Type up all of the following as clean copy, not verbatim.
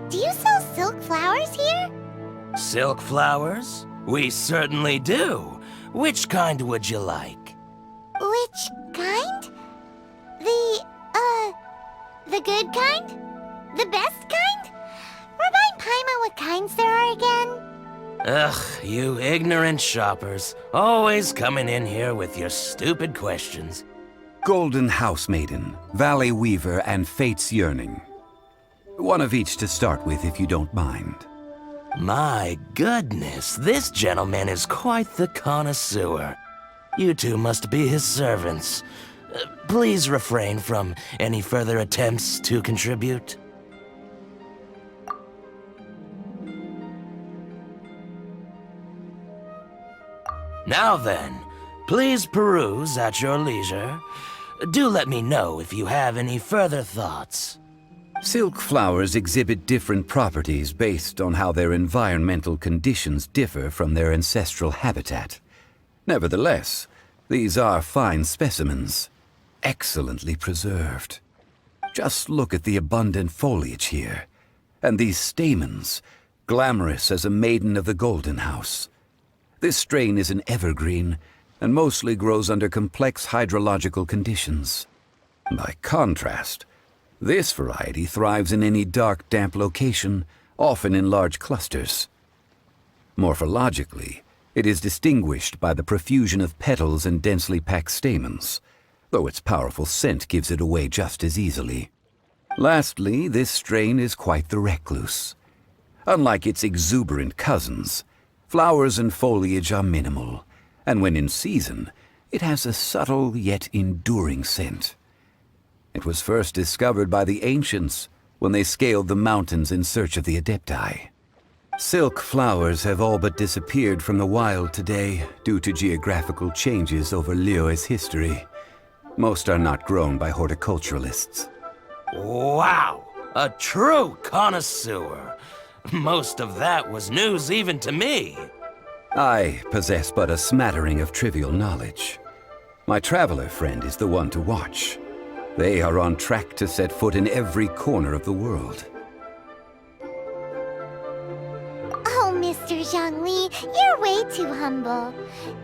do you sell silk flowers here? Silk flowers? We certainly do. Which kind would you like? Which kind? The good kind? The best kind? Remind Paimon what kinds there are again? Ugh, you ignorant shoppers. Always coming in here with your stupid questions. Golden House Maiden, Valley Weaver, and Fate's Yearning. One of each to start with, if you don't mind. My goodness, this gentleman is quite the connoisseur. You two must be his servants. Please refrain from any further attempts to contribute. Now then, please peruse at your leisure. Do let me know if you have any further thoughts. Silk flowers exhibit different properties based on how their environmental conditions differ from their ancestral habitat. Nevertheless, these are fine specimens, excellently preserved. Just look at the abundant foliage here, and these stamens, glamorous as a maiden of the Golden House. This strain is an evergreen, and mostly grows under complex hydrological conditions. By contrast, this variety thrives in any dark, damp location, often in large clusters. Morphologically, it is distinguished by the profusion of petals and densely packed stamens, though its powerful scent gives it away just as easily. Lastly, this strain is quite the recluse. Unlike its exuberant cousins, flowers and foliage are minimal, and when in season, it has a subtle yet enduring scent. It was first discovered by the ancients when they scaled the mountains in search of the Adepti. Silk flowers have all but disappeared from the wild today due to geographical changes over Liyue's history. Most are not grown by horticulturalists. Wow! A true connoisseur! Most of that was news even to me. I possess but a smattering of trivial knowledge. My traveler friend is the one to watch. They are on track to set foot in every corner of the world. Oh, Mr. Zhongli, you're way too humble.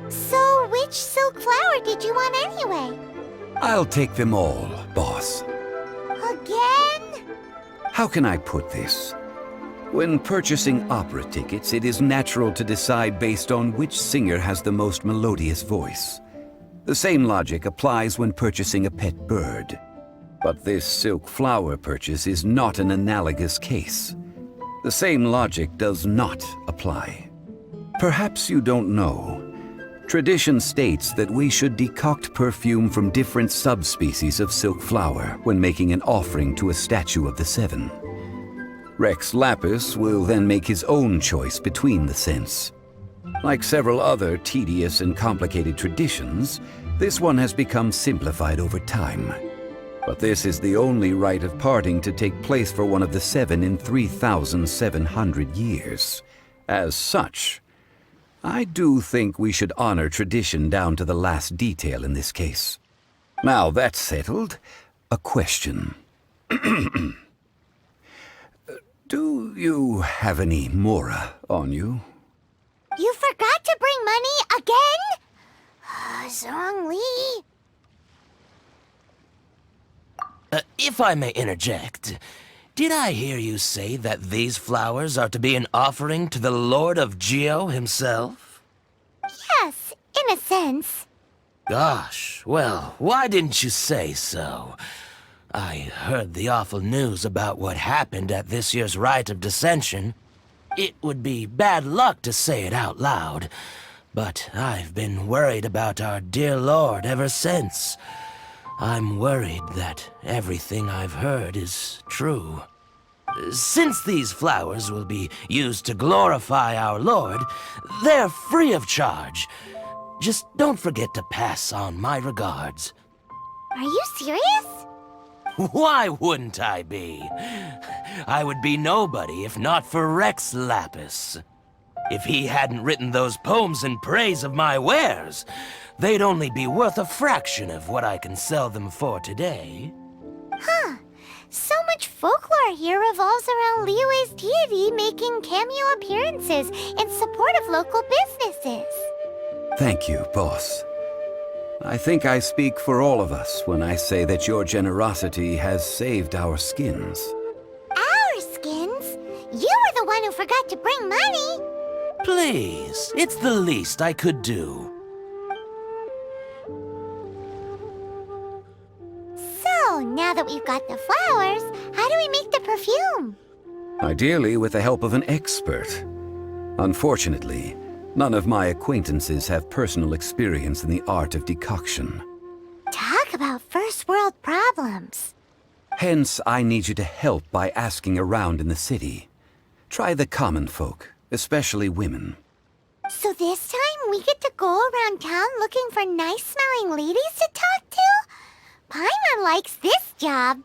So, which silk flower did you want anyway? I'll take them all, boss. Again? How can I put this? When purchasing opera tickets, it is natural to decide based on which singer has the most melodious voice. The same logic applies when purchasing a pet bird. But this silk flower purchase is not an analogous case. The same logic does not apply. Perhaps you don't know. Tradition states that we should decoct perfume from different subspecies of silk flower when making an offering to a statue of the Seven. Rex Lapis will then make his own choice between the scents. Like several other tedious and complicated traditions, this one has become simplified over time. But this is the only rite of parting to take place for one of the Seven in 3,700 years. As such, I do think we should honor tradition down to the last detail in this case. Now that's settled, a question. Do you have any mora on you? You forgot to bring money again? Zhongli. If I may interject, did I hear you say that these flowers are to be an offering to the Lord of Geo himself? Yes, in a sense. Gosh, well, why didn't you say so? I heard the awful news about what happened at this year's Rite of Dissension. It would be bad luck to say it out loud, but I've been worried about our dear Lord ever since. I'm worried that everything I've heard is true. Since these flowers will be used to glorify our Lord, they're free of charge. Just don't forget to pass on my regards. Are you serious? Why wouldn't I be? I would be nobody if not for Rex Lapis. If he hadn't written those poems in praise of my wares, they'd only be worth a fraction of what I can sell them for today. Huh. So much folklore here revolves around Liyue's deity making cameo appearances in support of local businesses. Thank you, boss. I think I speak for all of us when I say that your generosity has saved our skins. Our skins? You were the one who forgot to bring money. Please, it's the least I could do. So, now that we've got the flowers, how do we make the perfume? Ideally with the help of an expert. Unfortunately, none of my acquaintances have personal experience in the art of decoction. Talk about first world problems. Hence, I need you to help by asking around in the city. Try the common folk, especially women. So this time we get to go around town looking for nice-smelling ladies to talk to? Paimon likes this job.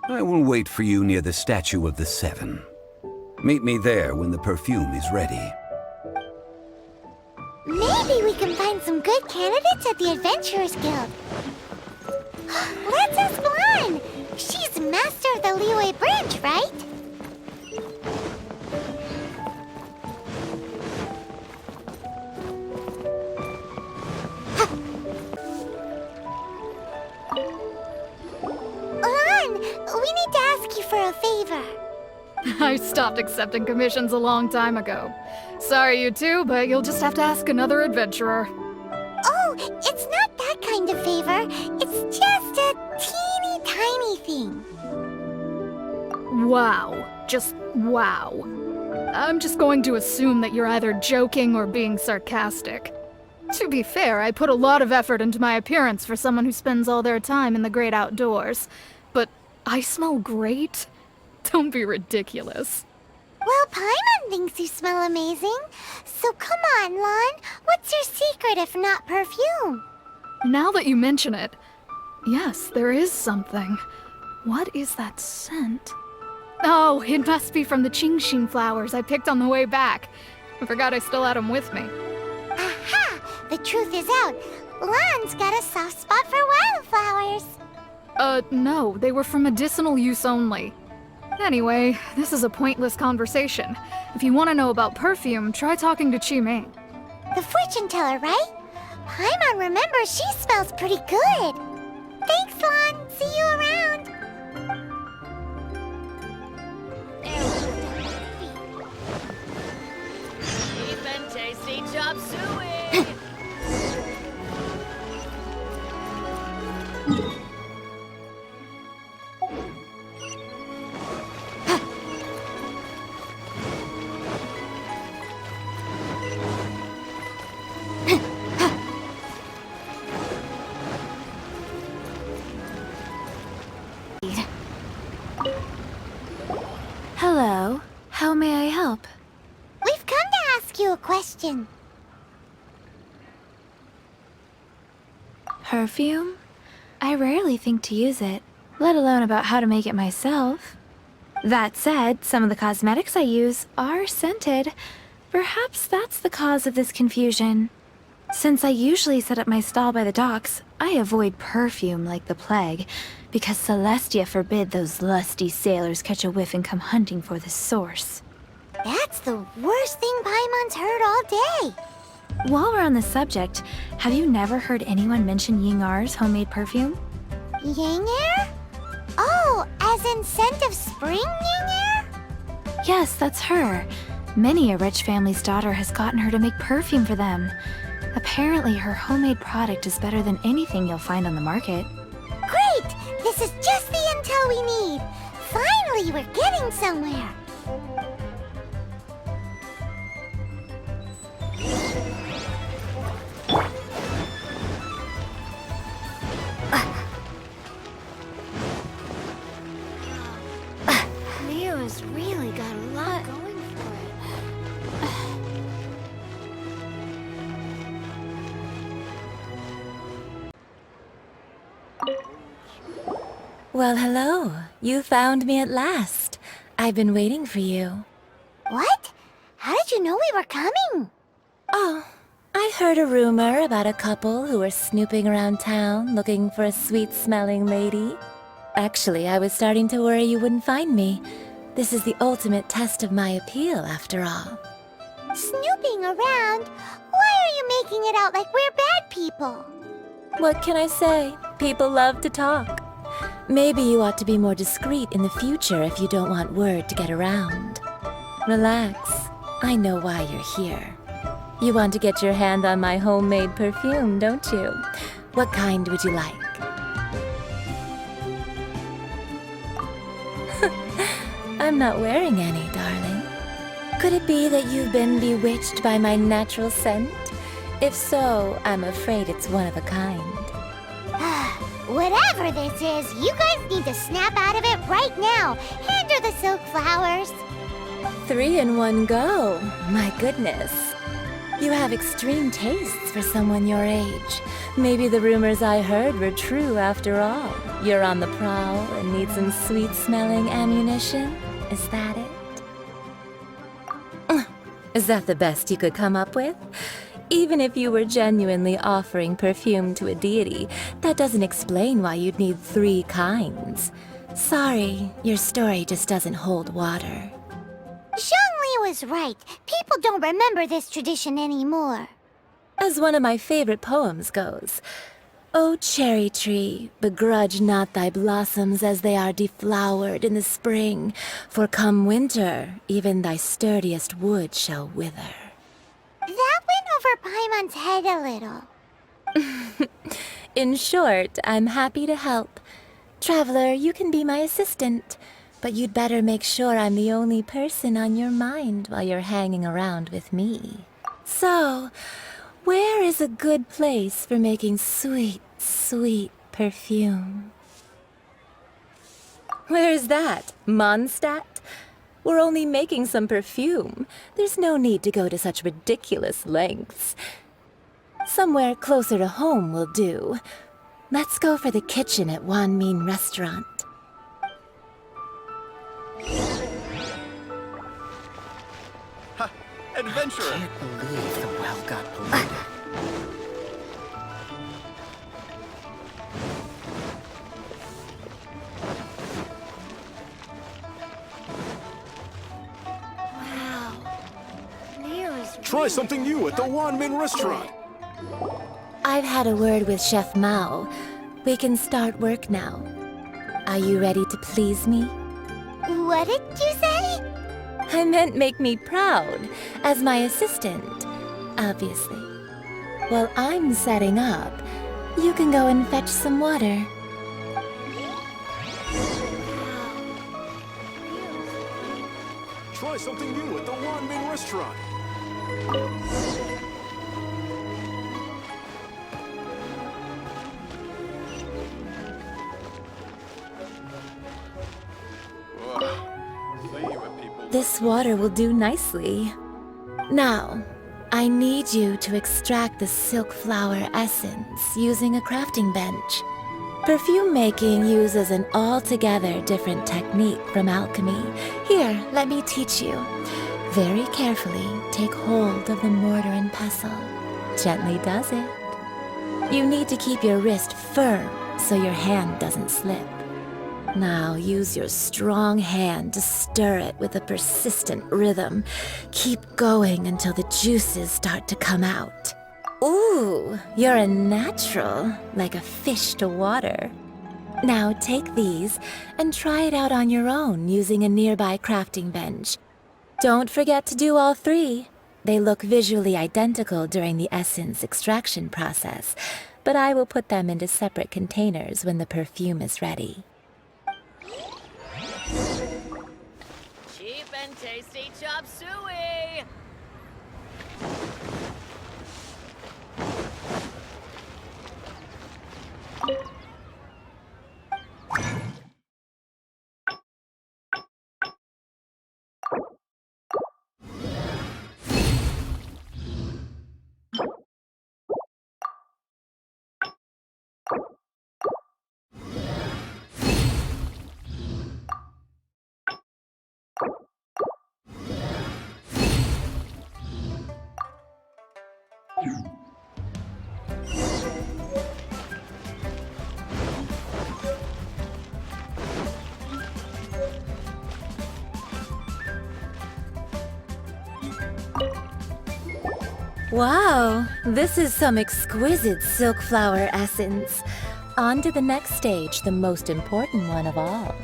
I will wait for you near the Statue of the Seven. Meet me there when the perfume is ready. Maybe we can find some good candidates at the Adventurers Guild. Let's ask Lan. She's master of the Liyue branch, right? Lan, we need to ask you for a favor. I stopped accepting commissions a long time ago. Sorry, you two, but you'll just have to ask another adventurer. Oh, it's not that kind of favor. It's just a teeny tiny thing. Wow. Just wow. I'm just going to assume that you're either joking or being sarcastic. To be fair, I put a lot of effort into my appearance for someone who spends all their time in the great outdoors. But I smell great? Don't be ridiculous. Well, Paimon thinks you smell amazing. So come on, Lan. What's your secret if not perfume? Now that you mention it, yes, there is something. What is that scent? Oh, it must be from the Qiming flowers I picked on the way back. I forgot I still had them with me. Aha! The truth is out. Lan's got a soft spot for wildflowers. No, they were for medicinal use only. Anyway, this is a pointless conversation. If you want to know about perfume, try talking to Qiming. The fortune teller, right? Paimon remembers she smells pretty good. Thanks, Lan. See you around. Cheap and tasty chop suey! Hello. How may I help? We've come to ask you a question. Perfume? I rarely think to use it, let alone about how to make it myself. That said, some of the cosmetics I use are scented. Perhaps that's the cause of this confusion. Since I usually set up my stall by the docks, I avoid perfume like the plague, because Celestia forbid those lusty sailors catch a whiff and come hunting for the source. That's the worst thing Paimon's heard all day. While we're on the subject, have you never heard anyone mention Ying'er's homemade perfume? Ying'er? Oh, as in scent of spring, Ying'er? Yes, that's her. Many a rich family's daughter has gotten her to make perfume for them. Apparently, her homemade product is better than anything you'll find on the market. Great! This is just the intel we need. Finally, we're getting somewhere. Liyue's really got a lot going for it. Well, hello. You found me at last. I've been waiting for you. What? How did you know we were coming? Oh, I heard a rumor about a couple who were snooping around town looking for a sweet-smelling lady. Actually, I was starting to worry you wouldn't find me. This is the ultimate test of my appeal, after all. Snooping around? Why are you making it out like we're bad people? What can I say? People love to talk. Maybe you ought to be more discreet in the future if you don't want word to get around. Relax. I know why you're here. You want to get your hand on my homemade perfume, don't you? What kind would you like? I'm not wearing any, darling. Could it be that you've been bewitched by my natural scent? If so, I'm afraid it's one of a kind. Whatever this is, you guys need to snap out of it right now. Hand her the silk flowers. 3 in one go. My goodness. You have extreme tastes for someone your age. Maybe the rumors I heard were true after all. You're on the prowl and need some sweet-smelling ammunition? Is that it? Is that the best you could come up with? Even if you were genuinely offering perfume to a deity, that doesn't explain why you'd need 3 kinds. Sorry, your story just doesn't hold water. Zhongli was right. People don't remember this tradition anymore. As one of my favorite poems goes, "O cherry tree, begrudge not thy blossoms as they are deflowered in the spring, for come winter, even thy sturdiest wood shall wither." That went over Paimon's head a little. In short, I'm happy to help. Traveler, you can be my assistant, but you'd better make sure I'm the only person on your mind while you're hanging around with me. So, where is a good place for making sweet, sweet perfume? Where's that? Mondstadt? We're only making some perfume. There's no need to go to such ridiculous lengths. Somewhere closer to home will do. Let's go for the kitchen at Wanmin restaurant. Ha! Adventurer! I can't believe the well got polluted. Wow. Leo's Try something new at the Wanmin restaurant! I've had a word with Chef Mao. We can start work now. Are you ready to please me? What did you say? I meant make me proud, as my assistant, obviously. While I'm setting up, you can go and fetch some water. Try something new at the Wanmin restaurant! This water will do nicely. Now, I need you to extract the silk flower essence using a crafting bench. Perfume making uses an altogether different technique from alchemy. Here, let me teach you. Very carefully, take hold of the mortar and pestle. Gently does it. You need to keep your wrist firm so your hand doesn't slip. Now use your strong hand to stir it with a persistent rhythm. Keep going until the juices start to come out. Ooh, you're a natural, like a fish to water. Now take these and try it out on your own using a nearby crafting bench. Don't forget to do all 3. They look visually identical during the essence extraction process, but I will put them into separate containers when the perfume is ready. Cheap and tasty chop suey! Wow, this is some exquisite silk flower essence. On to the next stage, the most important one of all.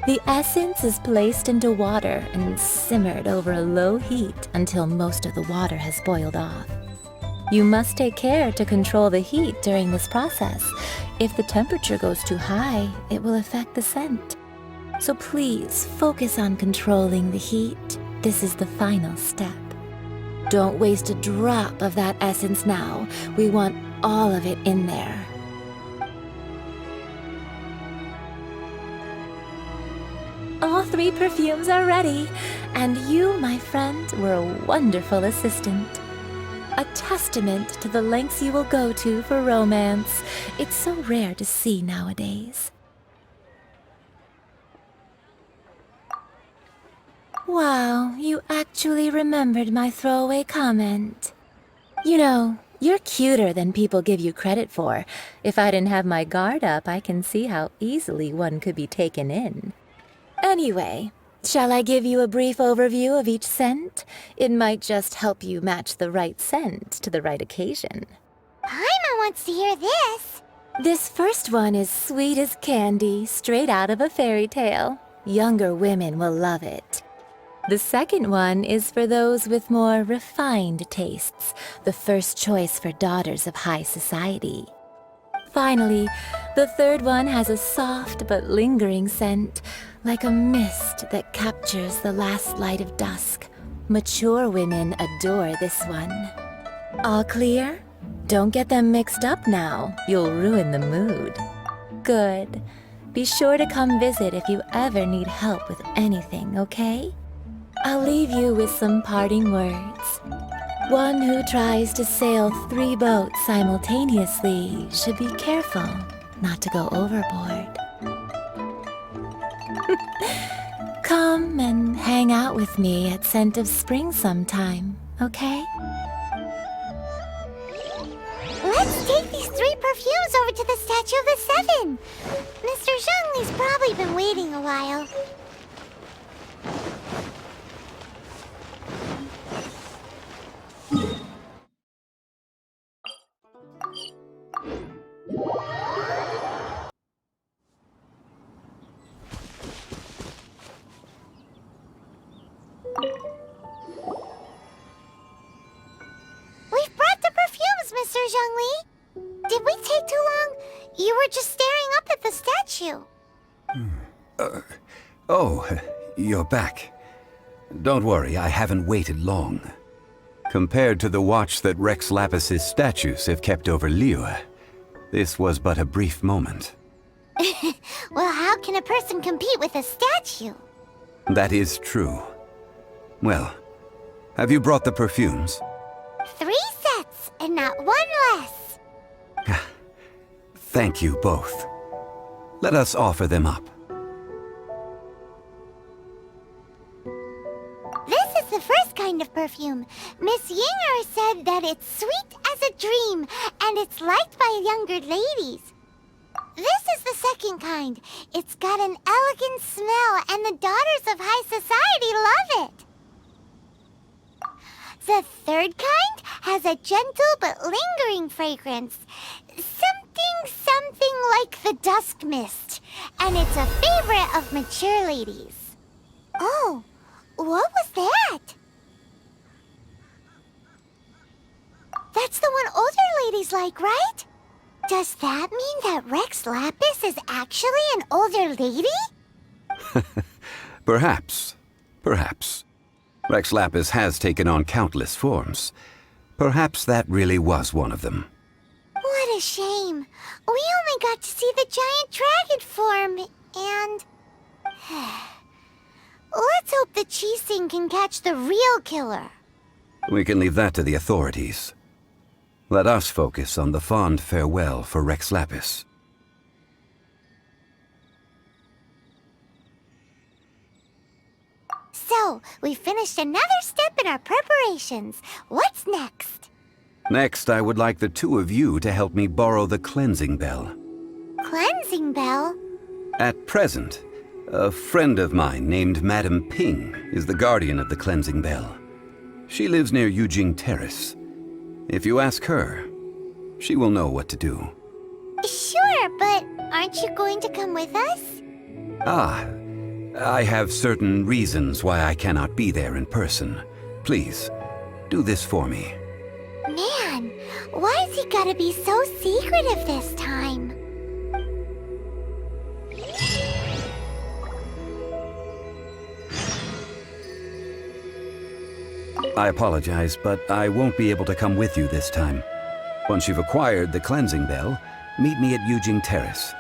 The essence is placed into water and simmered over a low heat until most of the water has boiled off. You must take care to control the heat during this process. If the temperature goes too high, it will affect the scent. So please focus on controlling the heat. This is the final step. Don't waste a drop of that essence now. We want all of it in there. All 3 perfumes are ready, and you, my friend, were a wonderful assistant. A testament to the lengths you will go to for romance. It's so rare to see nowadays. Wow, you actually remembered my throwaway comment. You know, you're cuter than people give you credit for. If I didn't have my guard up, I can see how easily one could be taken in. Anyway, shall I give you a brief overview of each scent? It might just help you match the right scent to the right occasion. Paimon wants to hear this. This first one is sweet as candy, straight out of a fairy tale. Younger women will love it. The second one is for those with more refined tastes, the first choice for daughters of high society. Finally, the third one has a soft but lingering scent, like a mist that captures the last light of dusk. Mature women adore this one. All clear? Don't get them mixed up now. You'll ruin the mood. Good. Be sure to come visit if you ever need help with anything, okay? I'll leave you with some parting words. One who tries to sail 3 boats simultaneously should be careful not to go overboard. Come and hang out with me at Scent of Spring sometime, okay? Let's take these 3 perfumes over to the Statue of the Seven. Mr. Zhongli's probably been waiting a while. We've brought the perfumes, Mr. Zhongli. Did we take too long? You were just staring up at the statue. You're back. Don't worry, I haven't waited long. Compared to the watch that Rex Lapis's statues have kept over Liyue, this was but a brief moment. Well, how can a person compete with a statue? That is true. Well, have you brought the perfumes? 3 sets, and not 1 less. Thank you both. Let us offer them up. This is the first kind of perfume. Miss Ying'er said that it's sweet as a dream, and it's liked by younger ladies. This is the second kind. It's got an elegant smell, and the daughters of high society love it. The third kind has a gentle but lingering fragrance. Something like the dusk mist. And it's a favorite of mature ladies. Oh, what was that? That's the one older ladies like, right? Does that mean that Rex Lapis is actually an older lady? Perhaps. Rex Lapis has taken on countless forms. Perhaps that really was one of them. What a shame. We only got to see the giant dragon form, and... Let's hope the Qiming can catch the real killer. We can leave that to the authorities. Let us focus on the fond farewell for Rex Lapis. So, we finished another step in our preparations. What's next? Next, I would like the 2 of you to help me borrow the cleansing bell. Cleansing bell? At present, a friend of mine named Madame Ping is the guardian of the cleansing bell. She lives near Yujing Terrace. If you ask her, she will know what to do. Sure, but aren't you going to come with us? Ah, I have certain reasons why I cannot be there in person. Please, do this for me. Man, why's he gotta be so secretive this time? I apologize, but I won't be able to come with you this time. Once you've acquired the cleansing bell, meet me at Yujing Terrace.